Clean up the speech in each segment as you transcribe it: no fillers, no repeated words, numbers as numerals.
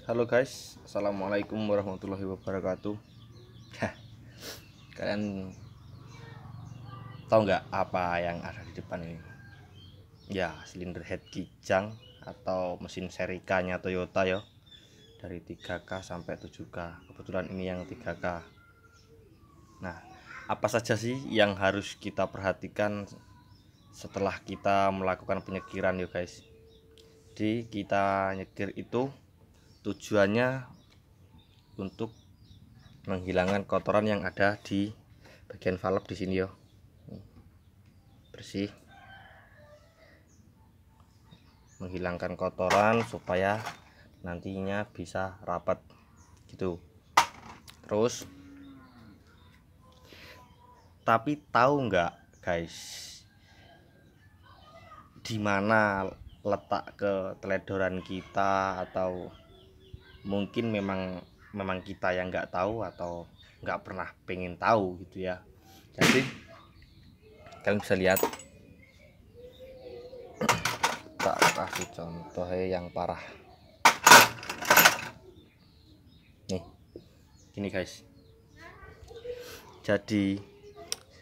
Halo guys, assalamualaikum warahmatullahi wabarakatuh. Kalian tahu nggak apa yang ada di depan ini? Ya, silinder head Kijang atau mesin seri K-nya Toyota ya, dari 3K sampai 7K. Kebetulan ini yang 3K. Nah, apa saja sih yang harus kita perhatikan setelah kita melakukan penyekiran ya guys? Jadi kita nyekir itu tujuannya untuk menghilangkan kotoran yang ada di bagian valve di sini yo. Bersih. Menghilangkan kotoran supaya nantinya bisa rapat gitu. Terus tapi tahu nggak guys, di mana letak keteledoran kita, atau mungkin memang kita yang nggak tahu atau nggak pernah pengen tahu gitu ya. Jadi kalian bisa lihat, tak kasih contoh yang parah nih, gini guys. Jadi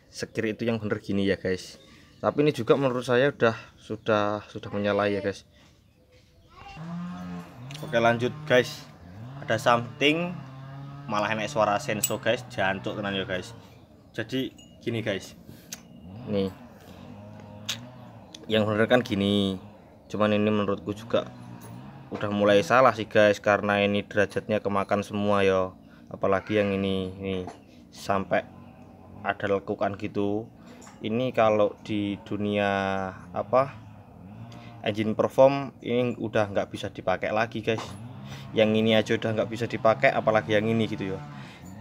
sekir itu yang bener gini ya guys, tapi ini juga menurut saya sudah menyalahi ya guys. Oke lanjut guys, ada something malah enak suara senso guys, jantuk tenan ya guys. Jadi gini guys, nih yang bener kan gini, cuman ini menurutku juga udah mulai salah sih guys, karena ini derajatnya kemakan semua ya. Apalagi yang ini sampai ada lekukan gitu. Ini kalau di dunia engine perform ini udah nggak bisa dipakai lagi guys. Yang ini aja udah nggak bisa dipakai, apalagi yang ini gitu ya.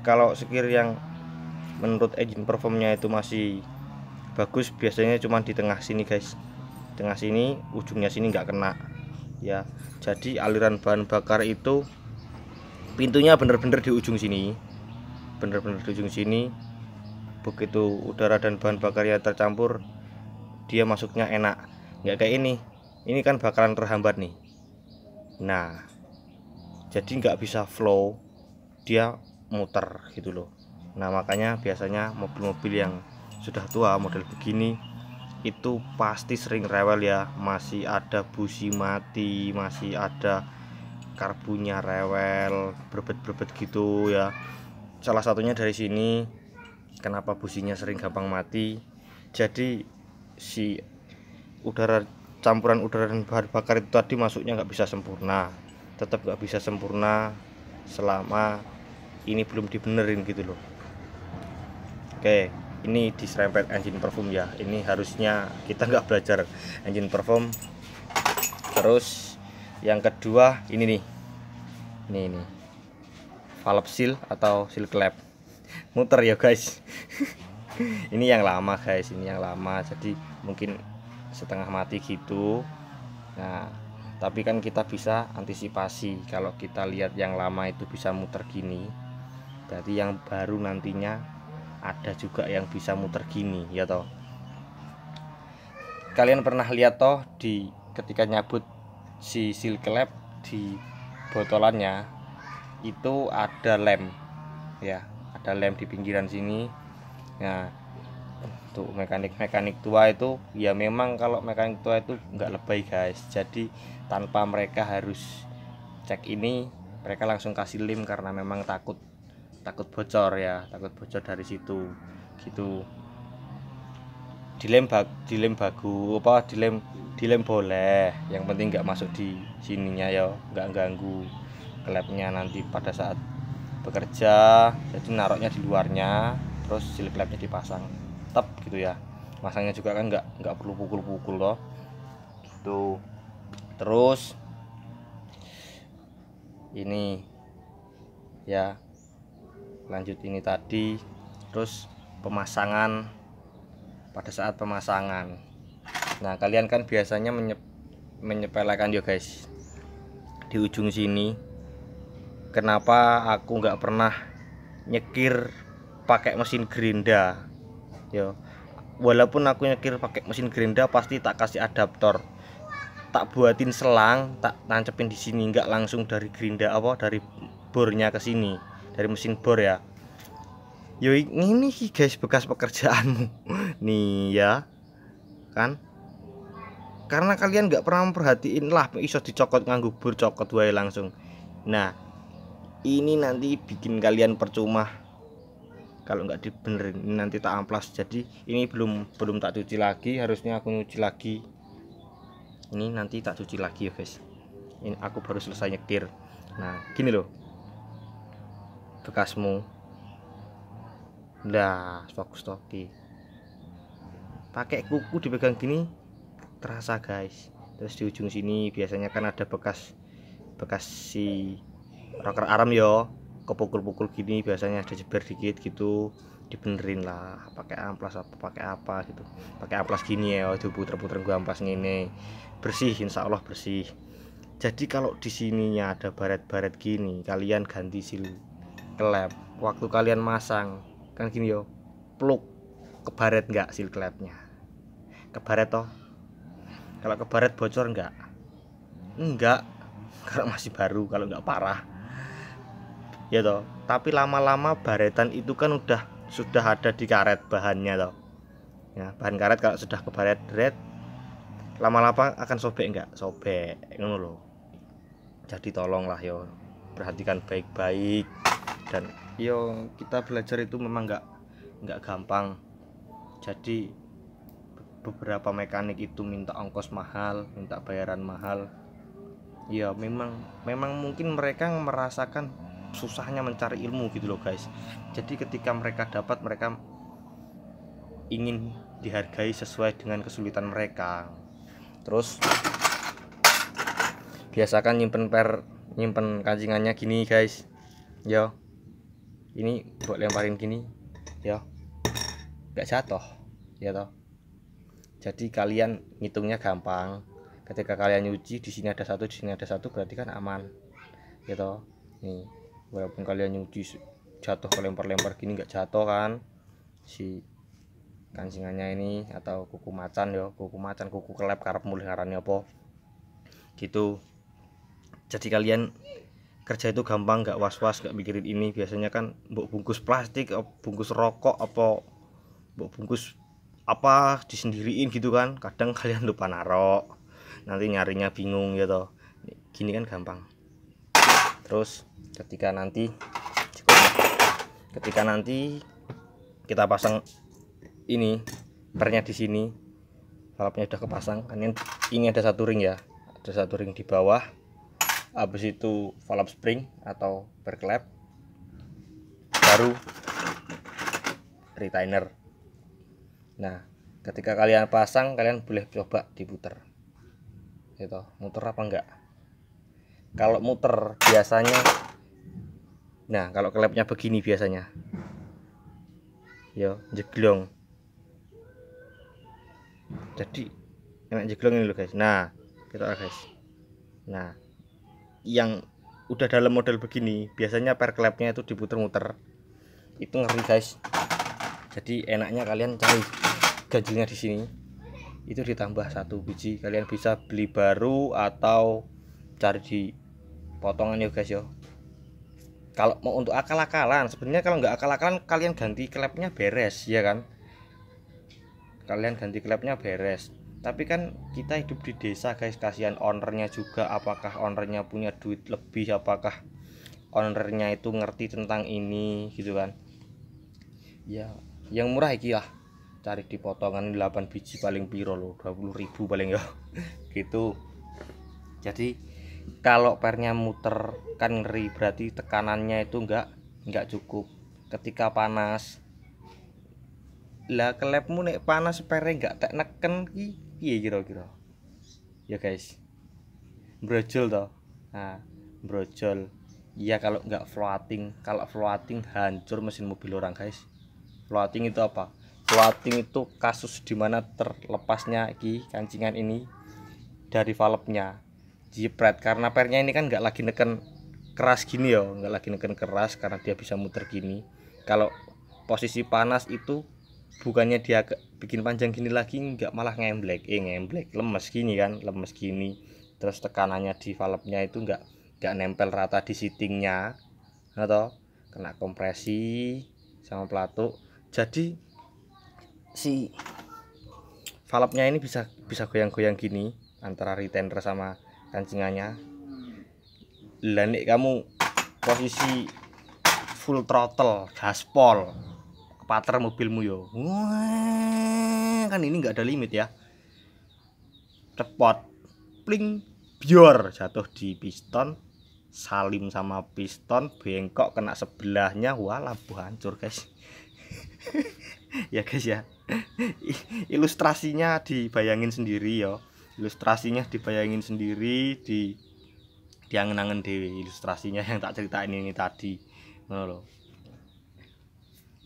Kalau sekir yang menurut engine performnya itu masih bagus, biasanya cuma di tengah sini guys, tengah sini, ujungnya sini nggak kena ya. Jadi aliran bahan bakar itu pintunya bener-bener di ujung sini, bener-bener di ujung sini. Begitu udara dan bahan bakarnya tercampur, dia masuknya enak, nggak kayak ini kan bakalan terhambat nih. Nah jadi nggak bisa flow, dia muter gitu loh. Nah makanya biasanya mobil-mobil yang sudah tua model begini itu pasti sering rewel ya, masih ada busi mati, masih ada karbunya rewel, berbet-berbet gitu ya. Salah satunya dari sini, kenapa businya sering gampang mati. Jadi si campuran udara dan bahan bakar itu tadi masuknya nggak bisa sempurna, tetap nggak bisa sempurna selama ini belum dibenerin gitu loh. Oke, ini diserempet engine perform ya. Ini harusnya kita nggak belajar engine perform. Terus yang kedua ini nih, ini valve seal atau seal clap muter ya guys. Ini yang lama guys, ini yang lama, jadi mungkin setengah mati gitu. Nah tapi kan kita bisa antisipasi, kalau kita lihat yang lama itu bisa muter gini, berarti yang baru nantinya ada juga yang bisa muter gini ya toh. Kalian pernah lihat toh di ketika nyabut si seal clap di botolannya itu ada lem ya, ada lem di pinggiran sini. Nah untuk mekanik tua itu ya, memang kalau mekanik tua itu nggak lebay guys, jadi tanpa mereka harus cek ini, mereka langsung kasih lem karena memang takut bocor ya, takut bocor dari situ gitu. Dilem bagus dilem boleh, yang penting nggak masuk di sininya ya, nggak ganggu klepnya nanti pada saat bekerja. Jadi naruhnya di luarnya, terus seal klepnya dipasang tetap gitu ya. Masangnya juga kan nggak perlu pukul-pukul loh gitu. Terus ini ya, lanjut ini tadi. Terus pemasangan, pada saat pemasangan, nah kalian kan biasanya menyepelekan ya guys di ujung sini. Kenapa aku nggak pernah nyekir pakai mesin gerinda yo? Walaupun aku nyekir pakai mesin gerinda pasti tak kasih adaptor. tak buatin selang, tak tancepin di sini, nggak langsung dari gerinda dari bornya ke sini, dari mesin bor ya. Yo ini guys bekas pekerjaanmu nih ya kan, karena kalian nggak pernah memperhatiin lah iso dicokot nganggo bor, cokot wae langsung. Nah ini nanti bikin kalian percuma kalau nggak dibenerin. Ini nanti tak amplas, jadi ini belum tak cuci lagi, harusnya aku nyuci lagi. Ini nanti tak cuci lagi ya guys, ini aku baru selesai nyetir. Nah gini loh bekasmu, nah fokus toki pakai kuku dipegang gini terasa guys. Terus di ujung sini biasanya kan ada bekas si rocker arm yo, kepukul-pukul gini biasanya ada jeber dikit gitu, dibenerin lah pakai amplas apa pakai apa gitu, pakai amplas gini ya, itu puter-puter gua amplas ngene, bersih insya Allah bersih. Jadi kalau di sininya ada baret-baret gini, kalian ganti seal klep waktu kalian masang kan gini yo, pluk kebaret nggak seal klepnya, kebaret toh. Kalau kebaret bocor enggak kalau masih baru, kalau nggak parah ya toh. Tapi lama-lama baretan itu kan sudah ada di karet bahannya toh ya, bahan karet kalau sudah kebaret red lama-lama akan sobek enggak, sobek ngono loh. Jadi tolonglah yo perhatikan baik-baik, dan yo kita belajar itu memang nggak gampang. Jadi beberapa mekanik itu minta ongkos mahal, minta bayaran mahal. Ya memang mungkin mereka merasakan susahnya mencari ilmu gitu loh guys. Jadi ketika mereka dapat, mereka ingin dihargai sesuai dengan kesulitan mereka. Terus biasakan nyimpen kancingannya gini guys yo, ini buat lemparin gini yo, nggak jatuh ya toh. Jadi kalian ngitungnya gampang, ketika kalian nyuci di sini ada satu, di sini ada satu, berarti kan aman gitu. Nih walaupun kalian nyuci jatuh ke lempar-lempar gini nggak jatuh kan si kancingannya ini, atau kuku macan yo, kuku kelep karep mulih ngarannya apa gitu. Jadi kalian kerja itu gampang, nggak was-was, nggak mikirin ini. Biasanya kan mbok bungkus plastik, bungkus rokok, apa mbok bungkus apa disendiriin gitu kan, kadang kalian lupa narok, nanti nyarinya bingung gitu. Gini kan gampang. Terus ketika nanti kita pasang ini pernya di sini, valve-nya udah kepasang kan, ini ada satu ring ya, ada satu ring di bawah. Habis itu valve spring atau berklep, baru retainer. Nah ketika kalian pasang, kalian boleh coba diputer gitu, muter apa enggak. Kalau muter biasanya, nah kalau klepnya begini biasanya yo jeglong, jadi enak jeglong ini loh guys. Nah gitu guys. Nah yang udah dalam model begini biasanya per klepnya itu diputer-muter, itu ngeri guys. Jadi enaknya kalian cari ganjilnya di sini, itu ditambah satu biji. Kalian bisa beli baru atau cari di potongan ya guys yo. Kalau mau untuk akal-akalan, sebenarnya kalau nggak akal-akalan kalian ganti klepnya beres ya kan, kalian ganti klepnya beres. Tapi kan kita hidup di desa guys, kasihan ownernya juga. Apakah ownernya punya duit lebih, apakah ownernya itu ngerti tentang ini gitu kan ya. Yang murah iki lah, cari di potongan 8 biji paling piro lo, 20.000 paling ya gitu. Jadi kalau pernya muter kan ngeri, berarti tekanannya itu enggak cukup. Ketika panas lah kelepmu nek panas, pernya enggak tak neken ki piye kira-kira ya guys, brojol toh. Nah brojol iya kalau enggak floating. Kalau floating hancur mesin mobil orang guys. Floating itu apa? Floating itu kasus dimana terlepasnya kancingan ini dari valve-nya, jepret. Karena pernya ini kan nggak lagi neken keras gini ya, nggak lagi neken keras karena dia bisa muter gini. Kalau posisi panas itu bukannya dia bikin panjang gini lagi, nggak malah ngemblek lemes gini kan, lemes gini. Terus tekanannya di valve-nya itu nggak nempel rata di seatingnya, atau kena kompresi sama pelatuk. Jadi si valve-nya ini bisa goyang-goyang gini antara retainer sama kancingannya. Lah nek kamu posisi full throttle gaspol kepater mobilmu yo, wah, kan ini nggak ada limit ya, cepot pling bior jatuh di piston, salim sama piston, bengkok kena sebelahnya, wah lampu hancur guys. Ya guys ya, ilustrasinya dibayangin sendiri yo, ilustrasinya dibayangin sendiri, di angen-angen dewe ilustrasinya yang tak ceritain ini tadi, loh.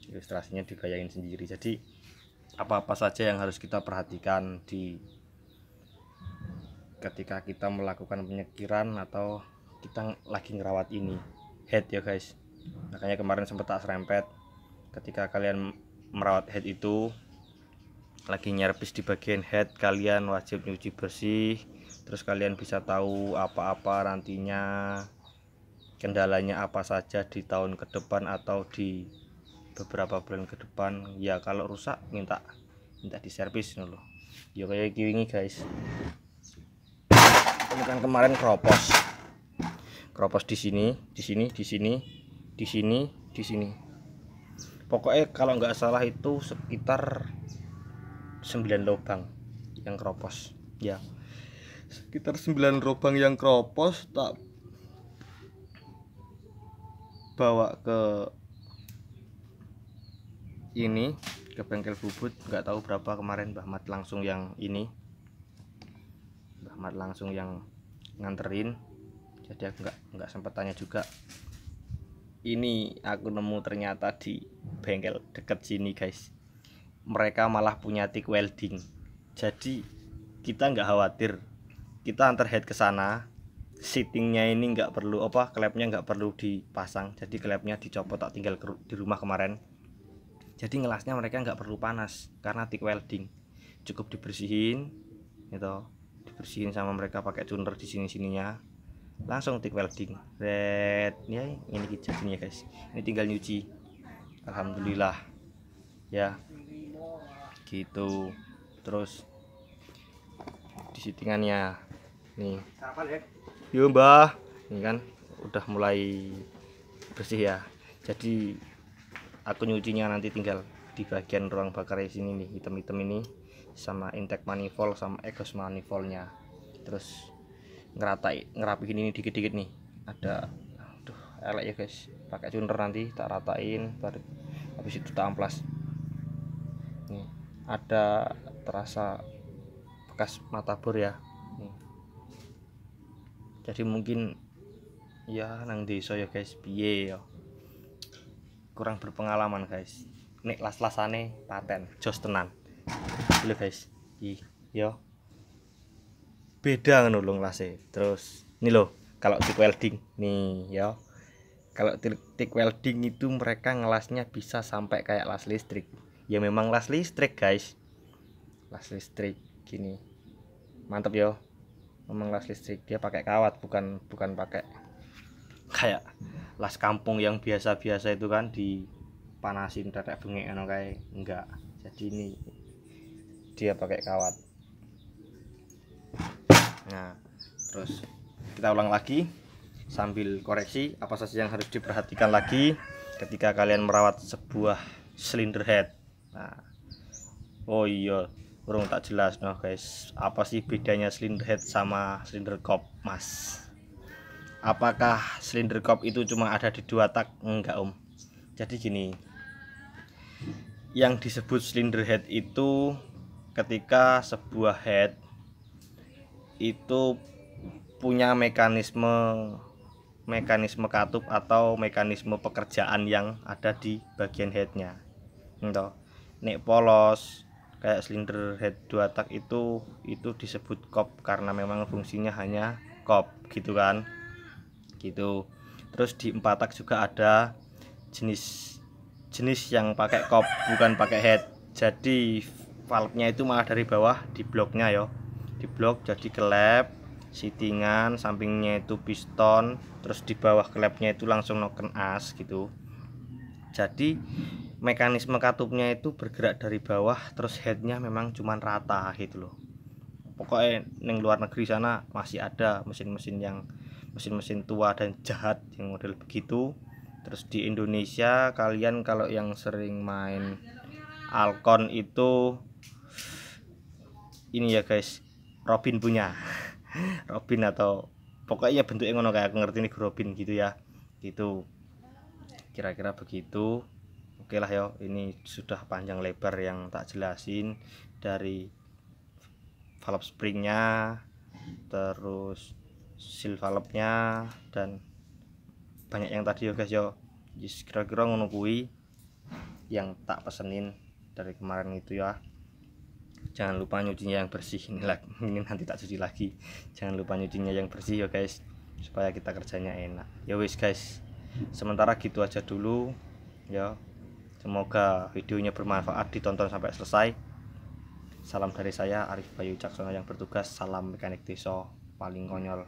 Ilustrasinya dibayangin sendiri. Jadi apa-apa saja yang harus kita perhatikan ketika kita melakukan penyekiran atau kita lagi ngerawat ini head ya guys. Makanya kemarin sempat tak serempet, ketika kalian merawat head itu lagi nyervis di bagian head, kalian wajib nyuci bersih. Terus kalian bisa tahu apa-apa nantinya, kendalanya apa saja di tahun ke depan atau di beberapa bulan ke depan. Ya kalau rusak minta diservis loh. Ya kayak gini guys. Ini kan kemarin keropos di sini. Pokoknya kalau nggak salah itu sekitar 9 lubang yang keropos. Ya, sekitar 9 lubang yang keropos, tak bawa ke bengkel bubut, nggak tahu berapa kemarin. Mbah Mat langsung yang nganterin, jadi aku nggak sempat tanya juga. Ini aku nemu ternyata di bengkel deket sini guys, mereka malah punya TIG welding. Jadi kita nggak khawatir, kita antar head ke sana, seatingnya ini nggak perlu klepnya nggak perlu dipasang, jadi klepnya dicopot, tak tinggal di rumah kemarin. Jadi ngelasnya mereka nggak perlu panas karena TIG welding, cukup dibersihin sama mereka pakai tuner di sininya, langsung TIG welding red ya. Ini jadinya guys, ini tinggal nyuci, alhamdulillah ya gitu. Terus di settingannya nih, yuk mbah, ini kan udah mulai bersih ya. Jadi aku nyucinya nanti tinggal di bagian ruang bakar di sini nih, hitam-hitam ini, sama intake manifold sama exhaust manifoldnya. Terus ngerapihin ini dikit-dikit nih, ada elek ya guys, pakai tuner nanti tak ratain, baru habis itu tak amplas. Nih ada terasa bekas matabor ya nih. Jadi mungkin ya nang desa ya guys, piye ya, kurang berpengalaman guys. Nek las-lasane paten jos tenan lho guys. Yo beda ngono lho lase. Terus ini loh, kalau TIG welding nih ya, kalau TIG welding itu mereka ngelasnya bisa sampai kayak las listrik. Ya memang las listrik guys, las listrik gini mantep yo, memang las listrik. Dia pakai kawat, bukan pakai kayak las kampung yang biasa-biasa itu kan dipanasin tetek bengek kayak enggak. Jadi ini dia pakai kawat. Nah terus kita ulang lagi sambil koreksi apa saja yang harus diperhatikan lagi ketika kalian merawat sebuah silinder head. Nah, oh iya, kurang tak jelas guys, apa sih bedanya silinder head sama silinder kop mas? Apakah silinder kop itu cuma ada di 2 tak? Enggak om. Jadi gini, yang disebut silinder head itu ketika sebuah head itu punya mekanisme katup atau mekanisme pekerjaan yang ada di bagian headnya. Nek polos kayak silinder head 2 tak itu disebut kop karena memang fungsinya hanya kop gitu kan gitu. Terus di 4 tak juga ada jenis yang pakai kop bukan pakai head. Jadi valve-nya itu malah dari bawah di bloknya ya, di blok jadi kelep sitingan, sampingnya itu piston, terus di bawah kelepnya itu langsung noken as gitu. Jadi mekanisme katupnya itu bergerak dari bawah, terus headnya memang cuman rata gitu loh. Pokoknya neng luar negeri sana masih ada mesin-mesin tua dan jahat yang model begitu. Terus di Indonesia kalian kalau yang sering main Alcon itu ini ya guys, Robin punya Robin atau pokoknya bentuknya ngono, kayak aku ngerti nih Robin gitu ya, gitu kira-kira begitu. Oke lah ya, ini sudah panjang lebar yang tak jelasin, dari valve springnya, terus seal valve-nya, dan banyak yang tadi ya guys ya. Kira-kira ngono kuwi yang tak pesenin dari kemarin itu ya. Jangan lupa nyucinya yang bersih, ini nanti tak cuci lagi. Jangan lupa nyucinya yang bersih ya guys, supaya kita kerjanya enak. Ya wis guys, sementara gitu aja dulu ya. Semoga videonya bermanfaat, ditonton sampai selesai. Salam dari saya Arif Bayu Caksono yang bertugas. Salam mekanik desa paling konyol.